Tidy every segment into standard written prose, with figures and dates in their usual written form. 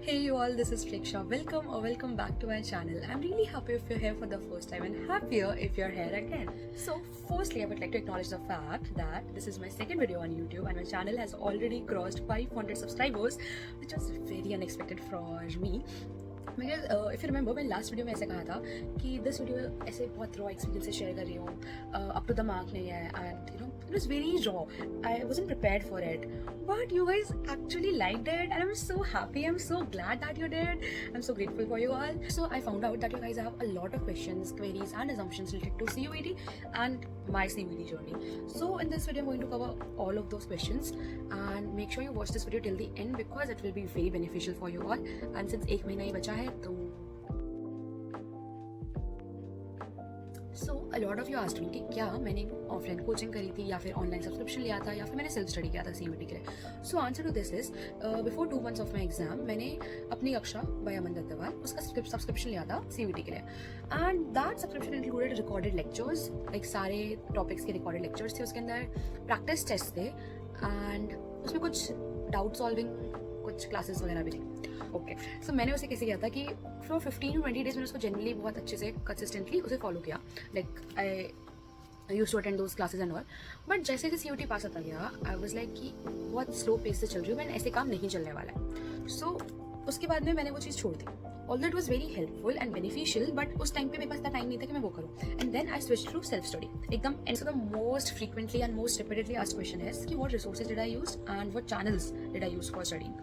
Hey you all, this is Preksha. Welcome or welcome back to my channel. I'm really happy if you're here for the first time and happier if you're here again. So firstly, I would like to acknowledge the fact that this is my second video on YouTube and my channel has already crossed 500 subscribers, which was very unexpected for me. Because if you remember, मैं last video में ऐसे कहा था कि this video ऐसे बहुत raw experience से share कर रही हूँ, अप टू द मार्क नहीं है, and you know it was very raw. I wasn't prepared for it, but you guys actually liked it and I'm so happy. I'm so glad that you did. I'm so grateful for you all. So I found out that you guys have a lot of questions, queries and assumptions related to CUET and my CUET journey. So in this video I'm going to cover all of those questions and make sure you watch this video till the end because it will be very beneficial for you all. And since एक महीना ही बचा है तो a lot of you asked me कि क्या मैंने offline coaching करी थी या फिर ऑनलाइन सब्सक्रिप्शन लिया था या फिर मैंने सेल्फ स्टडी किया था CUET के लिए. So answer to this is before 2 months of my exam मैंने अपनी कक्षा बाय अमन दत्तावाल उसका सब्सक्रिप्शन लिया था CUET के लिए. And that subscription included recorded lectures, like सारे टॉपिक्स के रिकॉर्डेड लेक्चर्स थे उसके अंदर, प्रैक्टिस टेस्ट थे एंड उसमें कुछ डाउट सॉल्विंग कुछ क्लासेस वगैरह भी थी. ओके, सो मैंने उसे कैसे किया था कि फॉर 15 to 20 डेज मैंने उसको जनरली बहुत अच्छे से कंसिस्टेंटली उसे फॉलो किया. Like I used to attend those classes and all. But जैसे जैसे CUET पास आता गया आई वाज लाइक कि बहुत स्लो पेस से चल रही हूँ, मैंने ऐसे काम नहीं चलने वाला है. सो उसके बाद में मैंने वो चीज़ छोड़ दी. Although it was very helpful and beneficial, but उस टाइम पे मेरे पास इतना टाइम नहीं था कि मैं वो करूँ. And then I switch to self study एकदम. And so the most frequently and most repeatedly asked question is कि what resources did I use and what channels did I use for studying.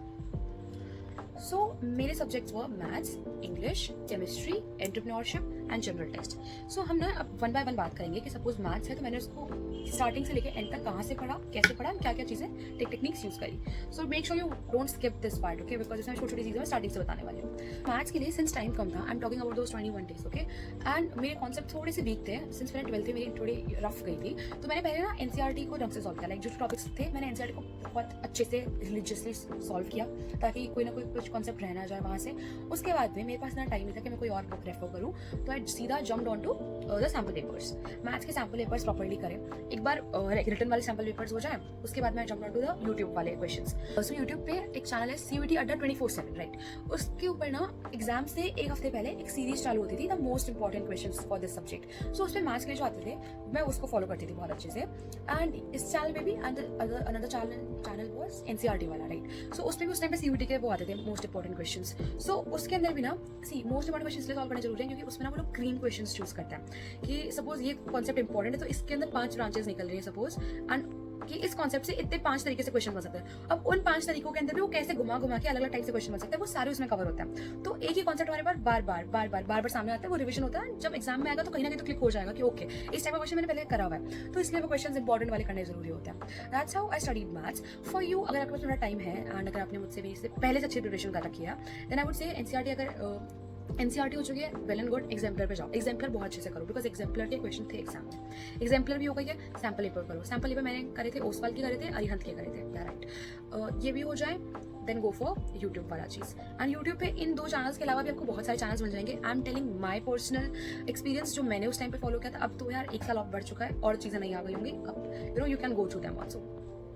So मेरे subjects were maths, English, chemistry, entrepreneurship and general test. So हम ना अब one by one बात करेंगे कि suppose maths है तो मैंने उसको स्टार्टिंग से लेके एंड तक कहाँ से पढ़ा, कैसे पढ़ा, क्या क्या चीज़ें टेक्निक्स यूज़ करी. So make sure you don't skip this part, okay, because इसमें छोटी छोटी चीज़ें मैं स्टार्टिंग से बताने वाली हूँ. मैथ्स के लिए सिंस टाइम कम था, I am talking about those 21 days, okay, and मेरे कॉन्सेप्ट थोड़े से वीक थे. सिंस मैंने 12th में मेरी थोड़ी रफ गई थी तो मैंने पहले ना NCERT को ढंग से सॉल्व किया. लाइक जो टॉपिक्स थे मैंने NCERT को बहुत अच्छे से रिलीजियसली सॉल्व किया ताकि कोई ना कोई कुछ कॉन्सेप्ट रहना जाए वहाँ से. उसके बाद में मेरे पास ना टाइम नहीं था कि मैं कोई और बुक रेफर करूँ, तो आई सीधा jumped on to the sample papers. Maths के सैम्पल पेपर्स प्रॉपर्ली करें, एक बार रिटन वाले सैम्पल पेपर्स हो जाए उसके बाद मैं jumped on to the YouTube वाले क्वेश्चंस. सो यूट्यूब पे एक चैनल है CUET अड्डा 24/7, राइट. उसके ऊपर ना एग्जाम से एक हफ्ते पहले एक सीरीज चालू होती थी, the most important questions for this subject. So उस पर मैथ्स के लिए जो आते थे मैं उसको फॉलो करती थी बहुत अच्छे से. एंड इस चैनल पे भी अनदर चैनल वाज NCERT वाला, राइट. सो उस पर भी उस टाइम पे CUET के वो आते थे मोस्ट इंपॉर्टेंट क्वेश्चंस. सो उसके अंदर भी ना मोस्ट इंपॉर्टेंट क्वेश्चंस सॉल्व करने जरूरी है क्योंकि उसमें ना वो लोग क्रीम क्वेश्चंस चूज करते हैं कि सपोज ये कॉन्सेप्ट इंपॉर्टेंट है तो इसके अंदर 5 ब्रांचेस निकल रही है सपोज, एंड कि इस कॉन्सेप्ट से इतने 5 तरीके से क्वेश्चन बन सकते हैं. अब उन 5 तरीकों के अंदर भी वो कैसे घुमा घुमा के अलग अलग टाइप से क्वेश्चन बन सकते हैं, वो सारे उसमें कवर होते हैं. तो एक ही कॉन्सेप्ट हमारे पास बार बार सामने आता है, वो रिवीजन होता है. जब एग्जाम में आएगा तो कहीं ना कहीं तो क्लिक हो जाएगा कि ओके इस टाइप का क्वेश्चन मैंने पहले करा हुआ है, तो इसलिए वो क्वेश्चन इंपॉर्टेंट वाले करने जरूरी होते हैं. That's how I studied maths. For you अगर आपके पास थोड़ा टाइम है एंड अगर आपने मुझसे भी इससे पहले से अच्छी प्रिपरेशन कर रखी है then I would say NCERT अगर NCERT हो चुकी है वेल एंड गुड. एग्जाम्पलर पे जाओ, एग्जाम्पलर बहुत अच्छे से करो बिकॉज एग्जाम्पलर के क्वेश्चन थे एग्जाम में. एग्जाम्पलर भी हो गई है, सैम्पल पेपर करो. सैम्पल पेपर मैंने करे थे ओसवाल के करे थे, अरिहंत के करे थे, राइट. ये भी हो जाए देन गो फॉर यूट्यूब वाला चीज़. एंड यूट्यूब पे इन 2 चैनल्स के अलावा भी आपको बहुत सारे चैनल्स मिल जाएंगे. I am telling my personal experience जो मैंने उस टाइम पे फॉलो किया था. अब तो यार 1 साल और बढ़ चुका है और चीज़ें नहीं आ गई होंगी. अब you can go through them also.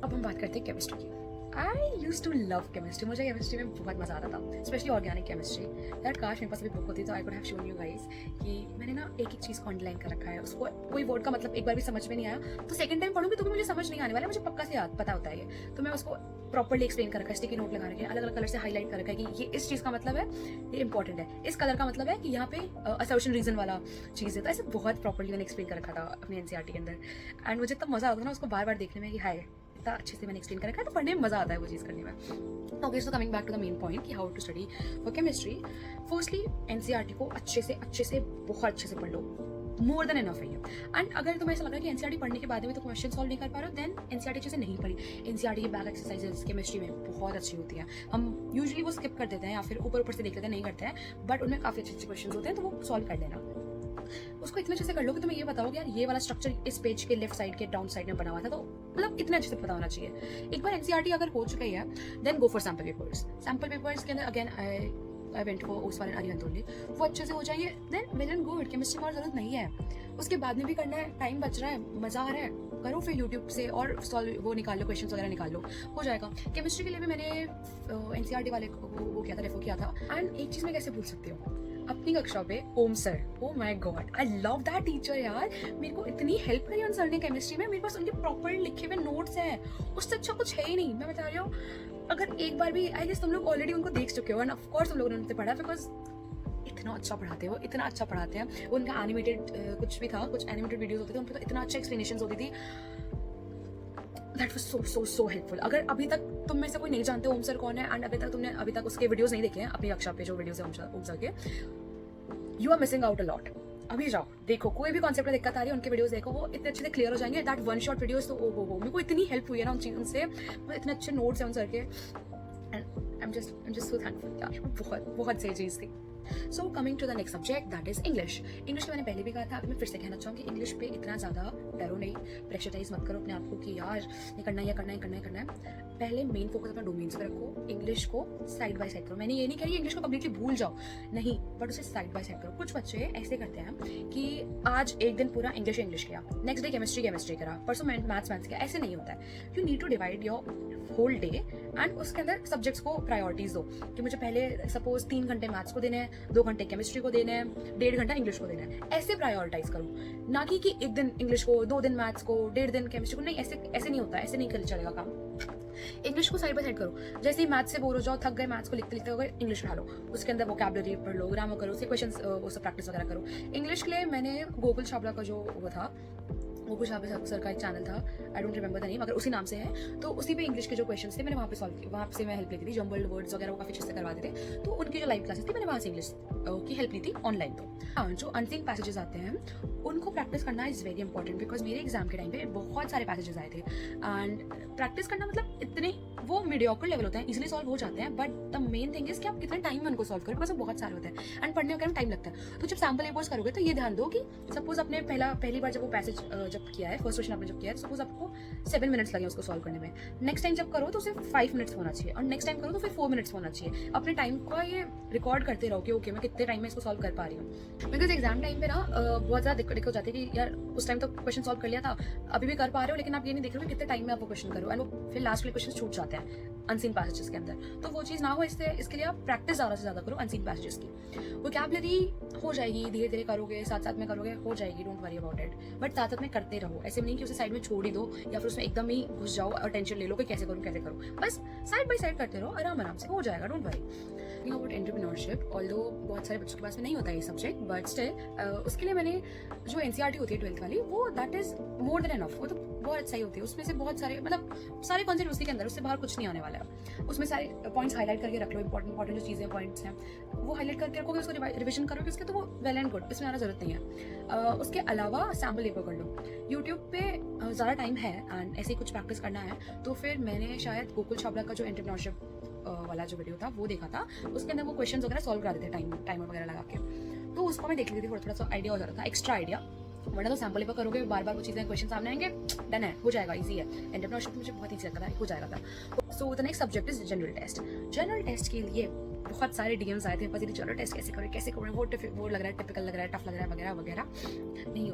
अब हम बात करते हैं केमिस्ट्री की. आई यूज टू लव केमिस्ट्री. मुझे केमिस्ट्री में बहुत मजा आता था, स्पेशली ऑर्गेनिक केमिस्ट्री. यार काश मेरे पास अभी बुक होती तो I could have shown you guys कि मैंने ना एक चीज़ को अंडरलाइन कर रखा है. उसको कोई वर्ड का मतलब एक बार भी समझ में नहीं आया तो सेकंड टाइम पढ़ूंगी तो भी मुझे समझ नहीं आने वाला, मुझे पक्का से याद पता होता है ये. तो मैं उसको प्रॉपर्ली एक्सप्लेन कर रखा है, स्टिकी नोट लगा रखे हैं, अलग अलग कलर से हाईलाइट कर रखा है कि ये इस चीज़ का मतलब है, ये इंपॉर्टेंट है, इस कलर का मतलब है कि यहाँ पे असर्शन रीजन वाला चीज़ है. तो ऐसे बहुत प्रॉपर्ली मैंने एक्सप्लेन कर रखा था अपने NCERT के अंदर. एंड मुझे तब मजा आता था ना उसको बार बार देखने में कि हाय इतना अच्छे से मैंने एक्सप्लेन कर रखा है, तो पढ़ने में मजा आता है वो चीज़ करने में. Okay, so coming back to the main point कि how to study for chemistry. Firstly NCERT को अच्छे से बहुत अच्छे से पढ़ लो, मोर देन इनफ है ये. एंड अगर तुम्हें ऐसा लग रहा है कि NCERT पढ़ने के बाद में तो क्वेश्चन सॉल्व नहीं कर पा रहे हो देन NCERT अच्छे से नहीं पढ़ी. NCERT की बैक एक्सरसाइजेस केमिस्ट्री में बहुत अच्छी होती है. हम यूजुअली वो स्किप कर देते हैं या फिर ऊपर से देख लेते हैं, नहीं करते हैं, बट उनमें काफ़ी अच्छे क्वेश्चन होते हैं तो वो सॉल्व कर लेना. उसको इतने अच्छे से कर लो कि तुम्हें ये बताओ कि यार ये वाला स्ट्रक्चर इस पेज के लेफ्ट साइड के डाउन साइड में बना हुआ था, तो मतलब इतने अच्छे से पता होना चाहिए. एक बार NCERT अगर हो चुका है then go for sample papers. Sample papers के अंदर again I went for Oswal and Arihant only, वो अच्छे से हो जाएंगे then well and good. Chemistry में और जरूरत नहीं है, उसके बाद में भी करना है, टाइम बच रहा है, मजा आ रहा है, करो फिर यूट्यूब से और सॉल्व वो निकाल लो, क्वेश्चंस वगैरह निकाल लो, हो जाएगा। केमिस्ट्री के लिए भी मैंने एनसीईआरटी वाले को वो किया था, रेफर किया था। एंड एक चीज़ मैं कैसे भूल सकती हूँ, अपनी कक्षा पे Om sir, oh my god I love that teacher यार, मेरे को इतनी हेल्प करी उन सर ने केमिस्ट्री में, मेरे पास उनके प्रॉपर लिखे हुए नोट्स हैं, उससे अच्छा कुछ है ही नहीं। मैं बता रही हूँ, अगर एक बार भी, आई गेस तुम लोग ऑलरेडी उनको देख चुके हो एंड ऑफ कोर्स तुम लोगों ने उनसे पढ़ा, बिकॉज इतना अच्छा पढ़ाते हैं वो, इतना अच्छा पढ़ाते हैं। उनका एनिमेटेड कुछ भी था, कुछ एनिमेटेड वीडियोस होते थे उन पर, तो इतना अच्छा एक्सप्लेनेशन होती थी, दैट वाज सो हेल्पफुल। अगर अभी तक तुम में से कोई नहीं जानते ओम सर कौन है एंड अभी तक उसके वीडियोस नहीं देखे हैं अपनी कक्षा पे, जो वीडियोस है ओम सर के, you are missing out a lot. अभी जाओ देखो, कोई भी कॉन्सेप्ट में दिक्कत आ रही है उनके वीडियोस देखो, वो इतने अच्छे से क्लियर हो जाएंगे। दैट वन शॉट वीडियोस तो ओ मेरे को इतनी हेल्प हुई है ना उन चीज़ों से, इतने अच्छे नोट्स हैं उन सर के, and I am just so thankful यार, बहुत सही चीज़ थी। So coming to the next subject that is English. English मैंने पहले भी कहा था, अभी मैं फिर से कहना चाहूँगी, इंग्लिश पे इतना ज़्यादा डरो नहीं, प्रेशराइज मत करो अपने आप को कि यार ये करना है, करना है। पहले मेन फोकस अपना डोमेन्स पे रखो, इंग्लिश को साइड बाय साइड करो। मैंने ये नहीं कह रही इंग्लिश को कम्प्लीटली भूल जाओ, नहीं, बट उसे साइड बाय साइड करो। कुछ बच्चे ऐसे करते हैं कि आज एक दिन पूरा इंग्लिश किया, नेक्स्ट डे केमिस्ट्री करा, परसों मैथ्स किया, ऐसे नहीं होता है। You need to divide your whole day and उसके अंदर सब्जेक्ट्स को प्रायोरिटीज दो कि मुझे पहले सपोज 3 घंटे मैथ्स को देने हैं, 2 घंटे केमिस्ट्री को देने हैं, 1.5 घंटा इंग्लिश को देना है, ऐसे प्रायोरिटाइज करो। ना कि एक दिन इंग्लिश को, 2 दिन मैथ्स को, 1.5 दिन केमिस्ट्री को, नहीं, ऐसे नहीं होता, ऐसे नहीं कर चलेगा काम। इंग्लिश को साइड बाय साइड करो। जैसे ही मैथ्स से बोर हो जाओ, थक गए मैथ्स को लिखते हो गए, इंग्लिश उठा लो, उसके अंदर वोकैबुलरी पढ़ लो, ग्रामर करो, उसके क्वेश्चंस वो सब प्रैक्टिस वगैरह करो। इंग्लिश के लिए मैंने गोकुल छाबड़ा का जो वो था, गोकुल छाबड़ा सर का एक चैनल था, I don't remember the name, अगर उसी नाम से है तो उसी पे इंग्लिश के जो क्वेश्चंस थे मैंने वहाँ पे सॉल्व किए, वहाँ से मैं हेल्प लेती थी, जम्बल्ड वर्ड्स वगैरह वो काफ़ी अच्छे से करवाते थे, तो उनकी जो लाइव क्लासेस थी मैंने वहाँ से इंग्लिश की हेल्प ली थी ऑनलाइन। तो हाँ, जो अनसीन पैसेजेस आते हैं उनको प्रैक्टिस करना इज़ वेरी इंपॉर्टेंट, बिकॉज मेरे एग्जाम के टाइम पे बहुत सारे पैसेजेस आए थे एंड प्रैक्टिस करना मतलब इतने वो मीडियोकर लेवल होते हैं, इजीली सॉल्व हो जाते हैं, but the main thing is कि आप कितने टाइम में उनको सॉल्व करें, बिकॉज वो बहुत सारे होते हैं एंड पढ़ने वगैरह में टाइम लगता है। तो जब सैम्पल पेपर्स करोगे तो ये ध्यान दो कि सपोज आपने पहली बार जब वो पैसेज जब किया है, फर्स्ट क्वेश्चन आपने जब किया है, सपोज आपको 7 मिनट्स लगे उसको सॉल्व करने में, नेक्स्ट टाइम जब करो तो सिर्फ 5 मिनट्स होना चाहिए, और नेक्स्ट टाइम करो तो फिर 4 मिनट्स होना चाहिए। अपने टाइम का ये रिकॉर्ड करते रहो कि ओके मैं कितने टाइम में इसको सॉल्व कर पा रही हूँ, बिकॉज एग्जाम टाइम पे ना बहुत ज़्यादा दिक्कत हो जाती है कि यार उस टाइम तो क्वेश्चन सॉल्व कर लिया था, अभी भी कर पा रहे हो, लेकिन आप ये नहीं देख रहे हो कितने टाइम में आप वो क्वेश्चन करो, एंड वो फिर लास्ट वाले क्वेश्चन छूट जाते हैं अनसीन पैसेजेस के अंदर। तो वो चीज़ ना हो, इसके लिए आप प्रैक्टिस ज़्यादा से ज़्यादा करो अनसीन पैसेजेस की। वोकैबुलरी हो जाएगी, धीरे धीरे करोगे, साथ में करोगे, हो जाएगी, don't worry about it, but साथ में करते रहो। ऐसे नहीं कि उसे साइड में छोड़ ही दो या फिर उसमें एकदम ही घुस जाओ और टेंशन ले लो कि कैसे करूँ, बस साइड बाय साइड करते रहो, आराम से हो जाएगा, don't worry. About entrepreneurship, although बहुत सारे बच्चों के पास में नहीं होता है ये सब्जेक्ट, बट स्टिल उसके लिए मैंने जो एनसीईआरटी होती है 12th वाली, वो that is more than enough, वो तो बहुत सही होती है। उसमें से बहुत सारे मतलब सारे कॉन्सेप्ट उसी के अंदर, उससे बाहर कुछ नहीं आने वाला है। उसमें सारे पॉइंट्स हाईलाइट करके रख लो, इंपॉर्टेंट जो चीज़ें पॉइंट्स हैं वो हाईलाइट करके रखोगे, उसको रिविजन करोगे उसके, तो वो वेल एंड गुड, इसमें आना जरूरत नहीं है। उसके अलावा सैम्पल पेपर कर लो, यूट्यूब पे ज़्यादा टाइम है एंड ऐसे ही कुछ प्रैक्टिस करना है, तो फिर मैंने शायद गोकुल छाबड़ा का जो एंटरप्रेन्योरशिप वाला जो वीडियो था वो देखा था, उसके अंदर वो क्वेश्चंस वगैरह सॉल्व करा देते टाइमर वगैरह लगा के, तो उसको मैं देख लेती थी, थोड़ा सा आइडिया हो जाता था, एक्स्ट्रा आइडिया। वरना तो सैम्पल पेपर करोगे, बार बार वो चीज़ें क्वेश्चन सामने आएंगे, डन है, हो जाएगा, इजी है। एंटरप्रेन्योरशिप मुझे बहुत ईजी लगता था, हो जाएगा था। So the next subject is general test. General test के लिए बहुत सारे डीएम्स आए थे, पता नहीं जनरल टेस्ट कैसे करें, वो लग रहा है टिपिकल, लग रहा है टफ लग रहा है, वगैरह वगैरह। नहीं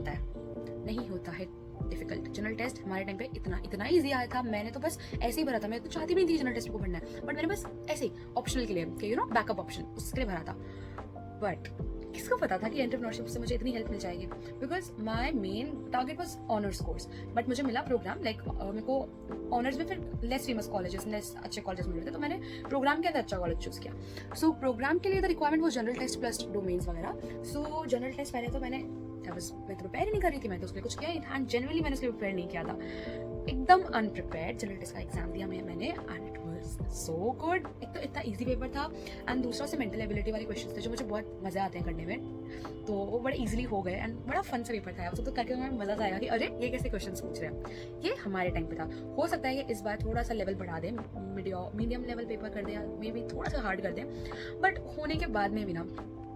होता है डिफिकल्ट। जनरल टेस्ट हमारे टाइम पे इतना ईजी आया था, मैंने तो बस ऐसे ही भरा था, मैं तो चाहती भी नहीं थी जनरल टेस्ट को भरना है, बट मैंने बस ऐसे ही ऑप्शनल के लिए कि बैकअप ऑप्शन उसके लिए भरा था। बट किसको पता था कि एंटरप्रेन्योरशिप से मुझे इतनी हेल्प मिल जाएगी, because my main target was honours course, but मुझे मिला प्रोग्राम, लाइक मेरे को ऑनर्स में फिर लेस फेमस कॉलेजेस, लेस अच्छे कॉलेजेस मिल रहे थे, तो मैंने प्रोग्राम के अंदर अच्छा कॉलेज चूज किया। सो प्रोग्राम के लिए द रिक्वायरमेंट वो जनरल टेस्ट प्लस डोमेन्स वगैरह। सो जनरल टेस्ट पहले तो मैं तो प्रिपेयर ही नहीं कर रही थी, मैं तो उसके लिए कुछ किया ही था, जनरली मैंने उसके लिए प्रिपेयर नहीं किया था, एकदम अनप्रिपेयर्ड जनरल टेस्ट का एग्जाम दिया मैंने, and it was so good. एक तो इतना इजी पेपर था, एंड दूसरा से मेंटल एबिलिटी वाले क्वेश्चंस थे जो मुझे बहुत मजा आते हैं करने में, तो वो बड़े इजीली हो गए एंड बड़ा फन सा पेपर था। अब तो करके हमें मजा आएगा कि अरे ये कैसे क्वेश्चंस पूछ रहे हैं, ये हमारे टाइम पे था। हो सकता है कि इस बार थोड़ा सा लेवल बढ़ा दें, मीडियम लेवल पेपर कर दें, या मे बी थोड़ा सा हार्ड कर दें, बट होने के बाद में भी ना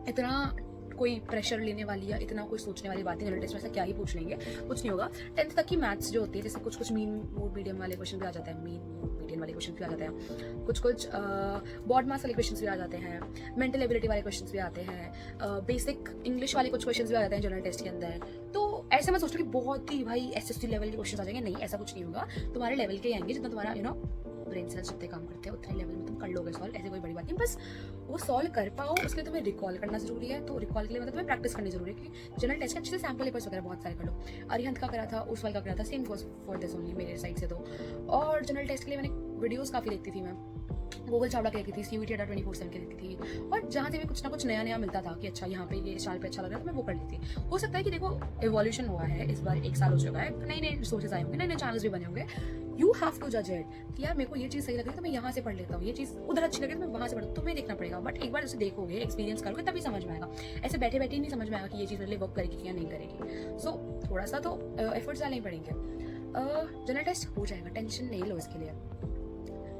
इतना कोई प्रेशर लेने वाली या इतना कोई सोचने वाली बात है जनरल टेस्ट में, ऐसा क्या ही पूछ लेंगे, कुछ नहीं होगा। 10th तक की मैथ्स जो होती है, जैसे कुछ मीन मोड मीडियम वाले क्वेश्चन भी आ जाते हैं, मीन मोड मीडियम वाले क्वेश्चन भी आ जाते हैं, कुछ बॉड मास वाले क्वेश्चन भी आ जाते हैं, मेंटल एबिलिटी वाले क्वेश्चन भी आते हैं, बेसिक इंग्लिश वाले कुछ क्वेश्चन भी आ जाते हैं जनरल टेस्ट के अंदर। तो ऐसे मैं सोचती हूँ कि बहुत ही भाई SSC लेवल के क्वेश्चन आ जाएंगे, नहीं ऐसा कुछ नहीं होगा, तुम्हारे लेवल के ही आएंगे, जितना तुम्हारा ब्रेन सेल्स जितने काम करते हैं उतने लेवल में तुम कर लोगे सॉल्व, ऐसे कोई बड़ी बात नहीं। बस वो सॉल्व कर पाओ, उसके लिए तुम्हें रिकॉल करना जरूरी है। तो रिकॉल के लिए मतलब तुम्हें प्रैक्टिस करनी जरूरी है कि जनरल टेस्ट के अच्छे से सैम्पल पेपर्स वगैरह बहुत सारे कर लो। अरिहंत का करा था, उस का करा था, same goes for this only मेरे साइड से। तो और जनरल टेस्ट के लिए मैंने वीडियोस काफ़ी देखती थी, मैं गूगल चावड़ा की देखती थी, CUET अड्डा 24/7 की देखती थी, और जहाँ से भी कुछ ना कुछ नया नया मिलता था कि अच्छा यहाँ पे ये साल पे अच्छा लग रहा है, तो मैं वो कर लेती थी। हो सकता है कि देखो एवोल्यूशन हुआ है, इस बार 1 साल हो चुका है, नए नए रिसोर्सेज आए होंगे, नए नए चैनल्स भी बने होंगे। यू हैव टू जज इट कि यार मेरे को ये चीज़ सही लग रही है तो मैं यहाँ से पढ़ लेता हूँ, ये चीज़ उधर अच्छी लग रही है तो मैं वहाँ से पढ़ता हूँ। तुम्हें देखना पड़ेगा, बट एक बार उसे देखोगे, एक्सपीरियंस करोगे, तभी समझ में आएगा। ऐसे बैठे बैठे नहीं समझ में आएगा कि ये चीज़ मेरे लिए वर्क करेगी या नहीं करेगी। सो थोड़ा सा तो एफर्ट्स डालने पड़ेंगे। जनरल टेस्ट हो जाएगा, टेंशन नहीं लो इसके लिए।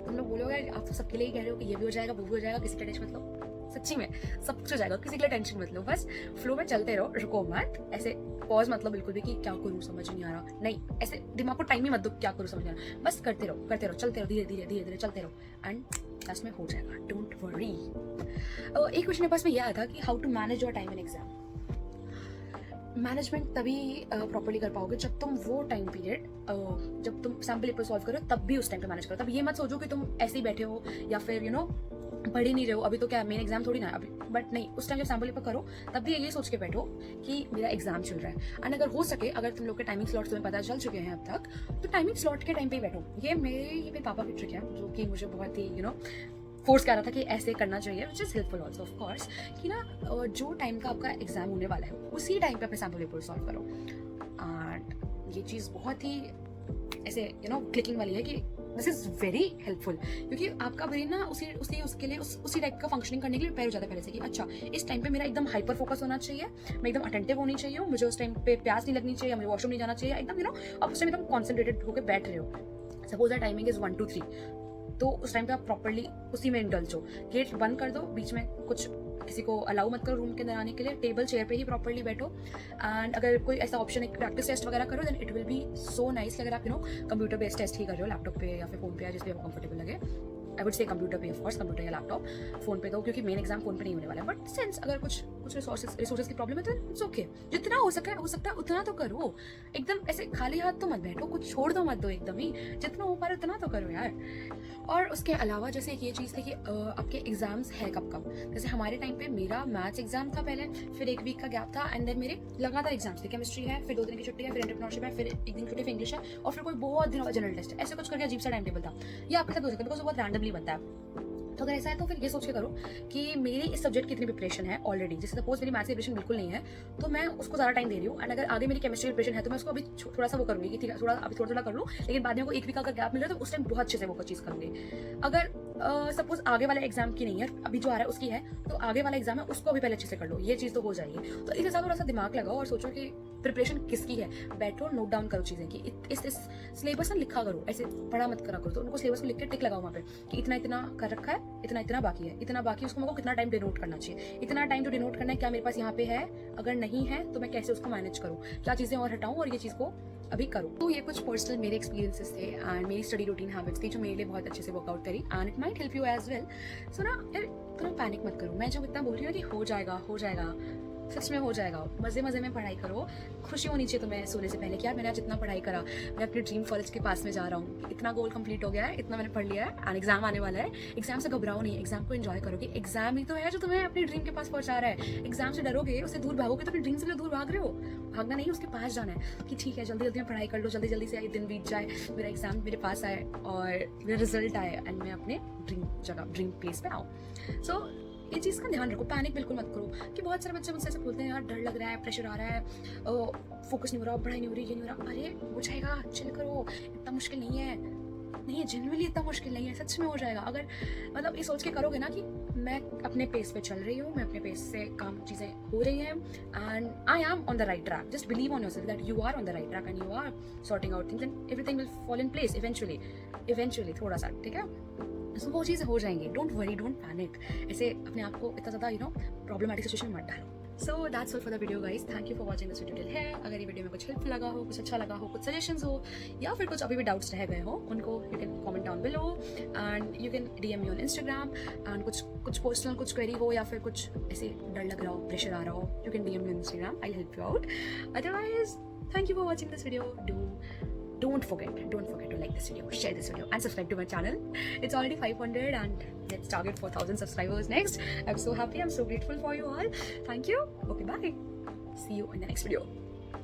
तुम लोग बोलोगे आप तो सबके लिए ही कह रहे हो कि ये भी हो जाएगा, वो भी हो जाएगा, किसी का टेंशन मत लो, सच्ची में सब कुछ हो जाएगा, किसी के लिए टेंशन मत लो, बस फ्लो में चलते रहो, रुको मत, ऐसे पॉज मतलब बिल्कुल भी कि क्या करूँ समझ नहीं आ रहा, नहीं, ऐसे दिमाग को टाइम ही मत दो क्या करूँ समझ नहीं आ रहा, बस करते रहो, चलते रहो, धीरे धीरे धीरे धीरे चलते रहो, एंड लास्ट में हो जाएगा, डोंट वरी। एक क्वेश्चन मेरे पास में यह आया था कि how to manage your time in exam. Management तभी प्रॉपर्ली कर पाओगे जब तुम वो टाइम पीरियड, जब तुम सैम्पल पेपर सॉल्व करो तब भी उस टाइम पे मैनेज करो। तब ये मत सोचो कि तुम ऐसे ही बैठे हो या फिर पढ़ ही नहीं रहे हो, अभी तो क्या मेन एग्जाम थोड़ी ना है अभी, बट नहीं, उस टाइम जब सैम्पल पेपर करो तब भी ये सोच के बैठो कि मेरा एग्जाम चल रहा है। एंड अगर हो सके, अगर तुम लोग के टाइमिंग स्लॉट तुम्हें पता चल चुके हैं अब तक, तो टाइमिंग स्लॉट के टाइम पे ही बैठो। ये मेरे पापा की ट्रिक है जो कि मुझे बहुत ही फोर्स कर रहा था कि ऐसे करना चाहिए, which is helpful also of course, कि जो टाइम का आपका एग्जाम होने वाला है उसी टाइम पे अपने सैम्पल पेपर सॉल्व करो। एंड ये चीज़ बहुत ही ऐसे क्लिकिंग वाली है कि दिस इज़ वेरी हेल्पफुल, क्योंकि आपका ब्रेन ना उसके लिए उसी टाइप का फंक्शनिंग करने के लिए प्रिपेयर हो जाता है पहले से कि अच्छा इस टाइम पे मेरा एकदम हाइपर फोकस होना चाहिए, मैं एकदम अटेंटिव होनी चाहिए, मुझे उस टाइम पे प्यास नहीं लगनी चाहिए, मुझे वॉशरूम नहीं जाना चाहिए, एकदम आप उस टाइम एकदम कॉन्सेंट्रेटेड होकर बैठ रहे हो। Suppose the timing is 1 to 3, तो उस टाइम पे आप प्रॉपर्ली उसी में इंडल्ज हो, गेट बंद कर दो, बीच में कुछ किसी को अलाउ मत करो रूम के अंदर आने के लिए, टेबल चेयर पे ही प्रॉपर्ली बैठो। एंड अगर कोई ऐसा ऑप्शन है प्रैक्टिस टेस्ट वगैरह करो, then it will be so nice. अगर आप कंप्यूटर बेस्ड टेस्ट ही कर रहे हो, लैपटॉप पे या फिर फोन पे या जिस पे आपको कंफर्टेबल लगे, आई वुड से कंप्यूटर पे, ऑफ कोर्स कंप्यूटर या लैपटॉप, फोन पे दो, क्योंकि मेन एग्जाम फोन पे नहीं होने वाला है। बट सिंस अगर कुछ रिसोर्सेज की प्रॉब्लम है तो इट्स ओके, जितना हो सकता है उतना तो करो, एकदम ऐसे खाली हाथ तो मत बैठो, कुछ छोड़ दो मत दो, एकदम ही जितना हो पा रहा उतना तो करो यार। और उसके अलावा जैसे एक ये चीज़ थी कि आपके एग्जाम्स है कब कब, जैसे हमारे टाइम पे मेरा मैथ्स एग्जाम था पहले, फिर 1 वीक का गैप था, एंड देन मेरे लगातार एग्जाम्स थे, केमिस्ट्री है, फिर 2 दिन की छुट्टी है, फिर एंटरप्रेन्योरशिप है, फिर 1 दिन छुट्टी, फिर इंग्लिश है, और फिर कोई बहुत दिनों बाद जनरल टेस्ट है। ऐसे कुछ करके अजीब सा टाइम टेबल था। ये आपके साथ हो सकता है बिकॉज बहुत रैंडमली बनता है। तो अगर ऐसा है तो फिर ये सोच के करो कि मेरी इस सब्जेक्ट की इतनी प्रिपरेशन है ऑलरेडी, जैसे सपोज मेरी मैथ्स की प्रिपरेशन बिल्कुल नहीं है तो मैं उसको ज़्यादा टाइम दे रही हूँ, एंड अगर आगे मेरी केमिस्ट्री की प्रिपरेशन है तो मैं उसको अभी थोड़ा सा वो करूँगी कि ठीक है थोड़ा कर लूँ, लेकिन बाद में को 1 वीक अगर गैप मिल रहा है तो उस टाइम बहुत अच्छे से वो चीज़ करूँगी। अगर सपोज आगे वाले एग्जाम की नहीं है, अभी जो आ रहा है उसकी है, तो आगे वाला एग्जाम है उसको अभी पहले अच्छे से कर लो, ये चीज़ तो हो जाएगी। तो इसके साथ थोड़ा सा दिमाग लगाओ और सोचो कि प्रिपरेशन किसकी है, बैठो नोट डाउन करो चीज़ें कि इस सिलेबस में लिखा करो, ऐसे पढ़ा मत करा करो, तो उनको सिलेबस को लिख के टिक लगाओ वहाँ पे कि इतना इतना कर रखा है, इतना इतना बाकी है, इतना बाकी उसको मेरे को कितना टाइम डिनोट करना चाहिए, इतना टाइम जो डिनोट करना है क्या मेरे पास यहाँ पे है, अगर नहीं है तो मैं कैसे उसको मैनेज करूँ, क्या चीज़ें और हटाऊँ और ये चीज़ को अभी करूँ। तो ये कुछ पर्सनल मेरे एक्सपीरियंसेस थे एंड मेरी स्टडी रूटीन हैबिट्स थी जो मेरे लिए बहुत अच्छे से वर्कआउट करी, and it might help you as well. So यार इतना पैनिक मत करो, मैं जो इतना बोल रही हूँ कि हो जाएगा, सच में हो जाएगा। मज़े में पढ़ाई करो, खुशी होनी चाहिए तुम्हें सोने से पहले कि यार मैंने आज इतना पढ़ाई करा, मैं अपने ड्रीम कॉलेज के पास में जा रहा हूँ, इतना गोल कंप्लीट हो गया है, इतना मैंने पढ़ लिया है, एंड एग्जाम आने वाला है। एग्जाम से घबराओ नहीं, एग्जाम को एंजॉय करोगे, एग्जाम ही तो है जो तुम्हें अपने ड्रीम के पास पहुंचा रहा है। एग्जाम से डरोगे, उससे दूर भागोगे तो अपने ड्रीम से दूर भाग रहे हो, भागना नहीं, उसके पास जाना है कि ठीक है जल्दी में पढ़ाई कर लो, जल्दी से दिन बीत जाए, मेरा एग्जाम मेरे पास आए और मेरा रिजल्ट आए एंड मैं अपने ड्रीम प्लेस पे आऊँ। सो ये चीज़ का ध्यान रखो, पैनिक बिल्कुल मत करो। कि बहुत सारे बच्चे मुझसे ऐसे बोलते हैं यार डर लग रहा है, प्रेशर आ रहा है, फोकस नहीं हो रहा, पढ़ाई नहीं हो रही, ये नहीं हो रहा। अरे हो जाएगा, चिल करो, इतना मुश्किल नहीं है, जेन्युइनली इतना मुश्किल नहीं है, सच में हो जाएगा। अगर मतलब ये सोच के करोगे ना कि मैं अपने पेस पे चल रही हूँ, मैं अपने पेस से काम चीज़ें हो रही हैं and I am on the right track, just believe on yourself that you are on the right track and you are sorting out things and everything will fall in place eventually थोड़ा सा, ठीक है। सो वो चीज़ें हो जाएंगी, don't worry, don't panic. ऐसे अपने आप को इतना ज़्यादा प्रॉब्लमेटिक सिचुएशन मत डालो। So that's all for the video guys. Thank you for watching this video till here. अगर ये वीडियो में कुछ हेल्पफुल लगा हो, कुछ अच्छा लगा हो, कुछ सजेशंस हो या फिर कुछ अभी भी डाउट्स रह गए हो उनको you can comment down below and you can DM me on Instagram and कुछ पर्सनल कुछ क्वेरी हो या फिर कुछ ऐसे डर लग रहा हो, प्रेशर आ रहा हो, you can DM me on Instagram. I'll help you out. Otherwise, thank you for watching this video. Don't forget to like this video, share this video and subscribe to my channel. It's already 500 and let's target 4,000 subscribers next. I'm so happy, I'm so grateful for you all. Thank you. Okay, bye. See you in the next video.